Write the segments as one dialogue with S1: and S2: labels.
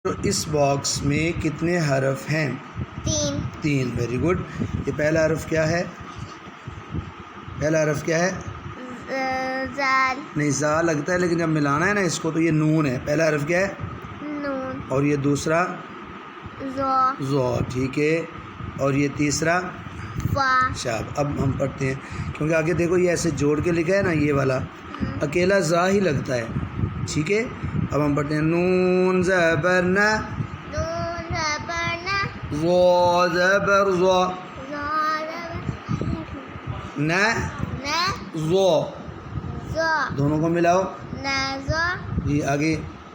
S1: تو اس باکس میں کتنے حرف ہیں؟ 3. Very good. یہ پہلا حرف کیا ہے؟ پہلا حرف کیا ہے؟
S2: زال.
S1: نہیں زا لگتا ہے، لیکن جب ملانا ہے نا اس کو تو یہ نون ہے. پہلا حرف کیا ہے؟
S2: نون.
S1: اور یہ دوسرا؟
S2: زو.
S1: زو. ٹھیک ہے. اور یہ تیسرا؟
S2: فا.
S1: شاب. اب ہم پڑھتے ہیں کیونکہ آگے دیکھو یہ ایسے جوڑ کے لکھا ہے نا، یہ والا اکیلا زا ہی لگتا ہے. ٹھیک ہے. اب ہم پڑھتے ہیں نون زبر نا،
S2: نون زبر نا،
S1: زو زبر زو،
S2: زو زبر
S1: نا
S2: نا،
S1: زو.
S2: زو.
S1: دونوں کو ملاؤ.
S2: نا زو.
S1: جی آگے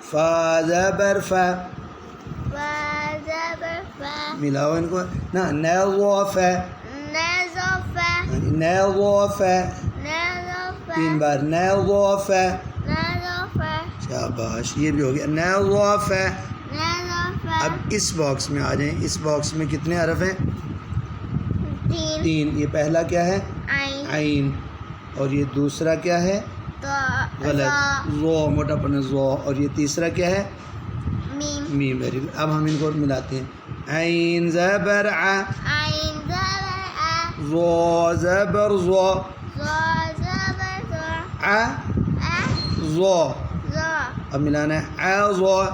S1: فا زبر فا،
S2: فا زبر فا.
S1: ملاؤ ان کو نا. نا زو فا،
S2: نا زو فا.
S1: نا زو فا.
S2: نا زو فا.
S1: 3 بار نا زو فا.
S2: نا زو فا.
S1: شاباش. یہ بھی ہو گیا نا زو فا.
S2: نا زو فا.
S1: اب اس باکس میں آ جائیں. اس باکس میں کتنے حرف ہیں؟ 3. یہ پہلا کیا ہے؟
S2: عین.
S1: عین. اور یہ دوسرا کیا ہے؟
S2: تو
S1: غلط. زو موٹا پڑھنا زو. اور یہ تیسرا کیا ہے؟
S2: میم.
S1: میم. Very good. اب ہم ان کو ملاتے ہیں. عین زبر ع،
S2: عین زبر آ،
S1: زو زبر زو،
S2: زو زبر زو،
S1: ع
S2: آ
S1: زو.
S2: زو.
S1: اب ملانا ہے ع زو،
S2: آ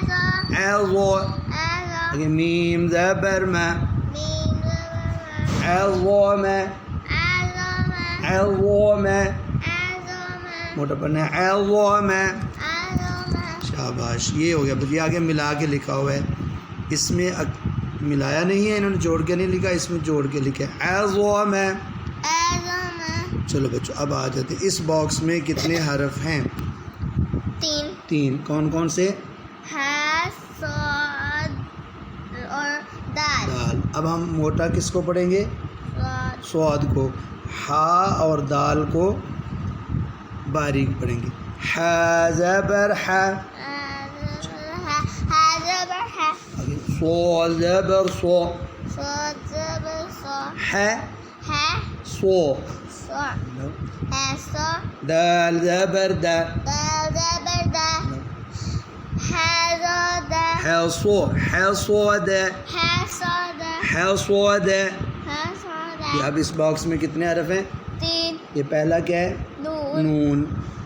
S2: زو.
S1: ع زو.
S2: آ زو.
S1: آگے میم زبر ما،
S2: میم زبر
S1: ع زو ما،
S2: آ زو ما،
S1: ع زو ما.
S2: آ زو ما،
S1: موٹا پڑھنا ہے ع زو ما.
S2: آ زو ما.
S1: شاباش. یہ ہو گیا. بس یہ آگے ملا کے لکھا ہوا ہے. اس میں ملایا نہیں ہے، انہوں نے جوڑ کے نہیں لکھا، اس میں جوڑ کے لکھا ہے ع زو ما.
S2: آ زو ما.
S1: چلو بچوں اب آ جاتے ہیں. اس باکس میں کتنے حرف ہیں؟ 3. کون کون سے؟
S2: ہا، صاد اور دال.
S1: دال. اب ہم موٹا کس کو پڑھیں گے؟
S2: صاد.
S1: صاد کو. ہا اور دال کو باریک پڑھیں گے. ح زبر ح،
S2: آ زبر ہا، ہا زبر ہا،
S1: آگے صو زبر صو،
S2: صاد زبر صو،
S1: ح
S2: ہا
S1: صو.
S2: صو، ہا صو،
S1: دال زبر دا،
S2: دال زبر دا، ہا زو دا،
S1: ح صو، ح صو دا،
S2: ہا صو دا،
S1: ح صو دا.
S2: ہا صو
S1: یہ
S2: دا.
S1: اب اس باکس میں کتنے حرف ہیں؟
S2: 3.
S1: یہ پہلا کیا ہے؟
S2: نون.
S1: نون.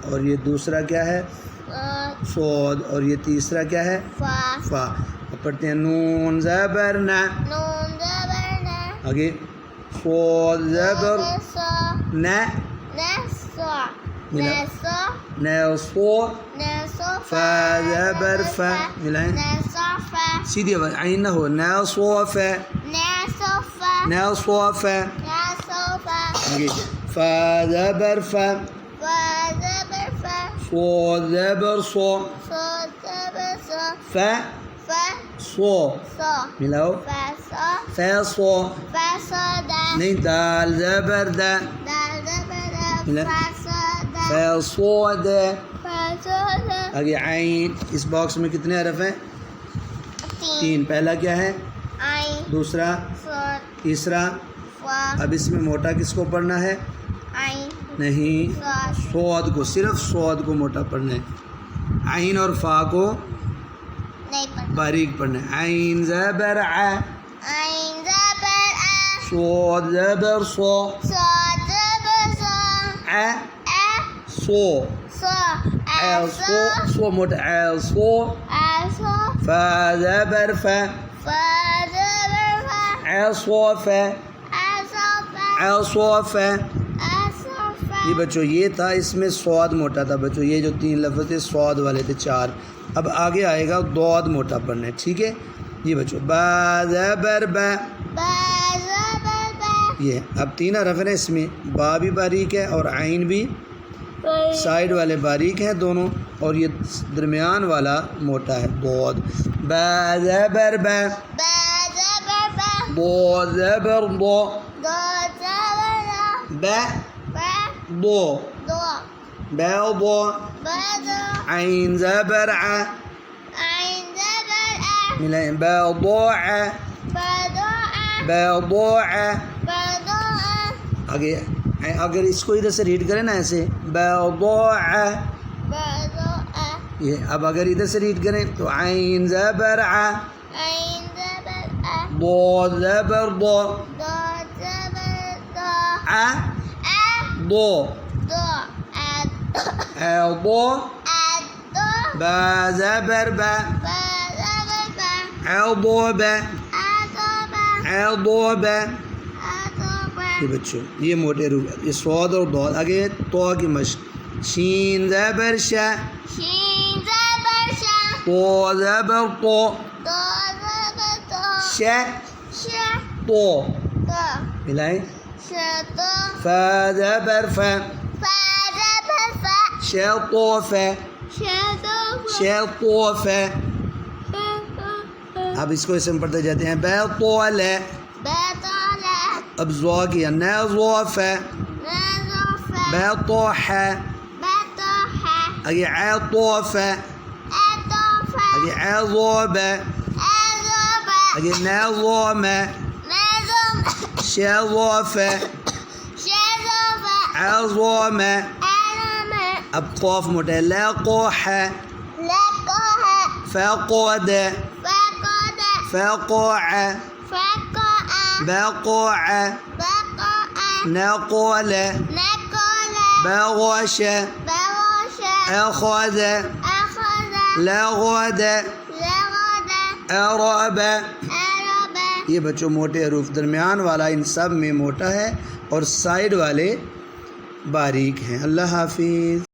S1: اور یہ دوسرا کیا ہے؟
S2: صاد.
S1: صاد. اور یہ تیسرا کیا ہے؟
S2: فا.
S1: فا. اب پڑھتے ہیں نون زبر نا،
S2: نون زبر نا،
S1: آگے صاد زبر
S2: صو،
S1: نا،
S2: نا صو،
S1: ملا.
S2: نا صو،
S1: نا صو.
S2: نا صو
S1: فا زبر فا. ملائیں
S2: نا صو فا،
S1: سیدھی آواز. عین نہ ہو. نا صو فا،
S2: نا صو فا،
S1: نا صو فا.
S2: نا صو فا.
S1: آگے فا زبر فا،
S2: فا زبر فا،
S1: صاد زبر صو،
S2: صو زبر صو،
S1: فا
S2: فا
S1: صو.
S2: صو،
S1: ملاؤ.
S2: فا صو،
S1: فا صو.
S2: فا صو دا،
S1: نہیں دال زبر دا،
S2: دال زبر
S1: ملا.
S2: دا، فا صو دا،
S1: فا صو دا.
S2: فا صو دا.
S1: آگے عین. اس باکس میں کتنے حرف ہیں؟
S2: 3.
S1: 3. پہلا کیا ہے؟
S2: عین.
S1: دوسرا؟
S2: صاد.
S1: تیسرا؟
S2: فا.
S1: اب اس میں موٹا کس کو پڑھنا ہے؟
S2: عین.
S1: نہیں،
S2: صاد.
S1: صاد کو. صرف صاد کو موٹا پڑھنا ہے. عین اور فا کو
S2: نہیں پڑھنا.
S1: باریک پڑھنا ہے. عین زبر ع،
S2: عین زبر آ،
S1: صاد زبر صو،
S2: صاد زبر صو،
S1: ع
S2: آ
S1: صو.
S2: صو، آ
S1: ع
S2: صو،
S1: صو. صو موٹا. ع صو.
S2: آ صو،
S1: فا زبر فا،
S2: فا زبر فا،
S1: ع صو فا،
S2: آ صو فا،
S1: ع صو فا.
S2: آ صو فا.
S1: یہ بچوں یہ تھا. اس میں صاد موٹا تھا بچوں. یہ جو 3 لفظ تھے صاد والے تھے 4. اب آگے آئے گا ضاد موٹا پڑھنا ہے. ٹھیک ہے. یہ بچوں با زبر با،
S2: با زبر با،
S1: یہ اب 3 حرف ہیں اس میں. با بھی باریک ہے اور عین بھی. سائڈ والے باریک ہیں دونوں، اور یہ درمیان والا موٹا ہے ضاد. با زبر با،
S2: با زبر با،
S1: ضاد زبر ضو،
S2: دو زبر دو،
S1: با
S2: با
S1: ضو،
S2: دو،
S1: با ضو.
S2: با دو،
S1: عین زبر ع،
S2: عین زبر آ،
S1: ملائیں. با ضو ع،
S2: با دو آ،
S1: با ضو ع.
S2: با دو آ،
S1: آگے اگر اس کو ادھر سے ریڈ کریں نا ایسے با ضو ع،
S2: با دو آ،
S1: یہ اب اگر ادھر سے ریڈ کریں تو عین زبر ع،
S2: عین زبر ا،
S1: ضاد زبر ضا،
S2: ضاد زبر ضا،
S1: ع
S2: ا،
S1: ضا،
S2: ضا،
S1: ع ضا،
S2: ضا،
S1: با زبر با،
S2: با زبر با،
S1: عضب،
S2: عضب،
S1: عضب.
S2: عضب،
S1: یہ بچوں یہ موٹے حروف، یہ صاد اور ضاد. آگے تو کی مشق. شین زبر شا،
S2: شین زبر شا،
S1: تو زبر تو،
S2: تو زبر تو،
S1: شا
S2: ش،
S1: تو،
S2: تو،
S1: ملائیں.
S2: ش تو،
S1: فا زبر فا،
S2: فا زبر فا،
S1: شا تو فا،
S2: ش تو فا،
S1: شا تو فا.
S2: ف تو فا،
S1: اب اس کو اسے ہم پڑھتے جاتے ہیں. با تو لا،
S2: با تو لا،
S1: اب زوا کیا. نا زوا فا،
S2: نا زو فا،
S1: با تو حا،
S2: با تو حا،
S1: آگے ع تو فا،
S2: ا تو فا،
S1: آگے ع زوا با،
S2: عضب،
S1: آگے نا زوا ما،
S2: نظم،
S1: شا زوا فا،
S2: ش زو فا،
S1: ع زوا ما.
S2: علم،
S1: اب قاف موٹا ہے. لا قوحا،
S2: لقه،
S1: فقد،
S2: فقد،
S1: فقع،
S2: فقع،
S1: بقع،
S2: بقع،
S1: نقل،
S2: نقل،
S1: بغش،
S2: بغش،
S1: أخذ،
S2: أخذ،
S1: لغد،
S2: لغد،
S1: أرب.
S2: أرب.
S1: یہ بچوں موٹے حروف، درمیان والا ان سب میں موٹا ہے اور سائڈ والے باریک ہیں. اللہ حافظ.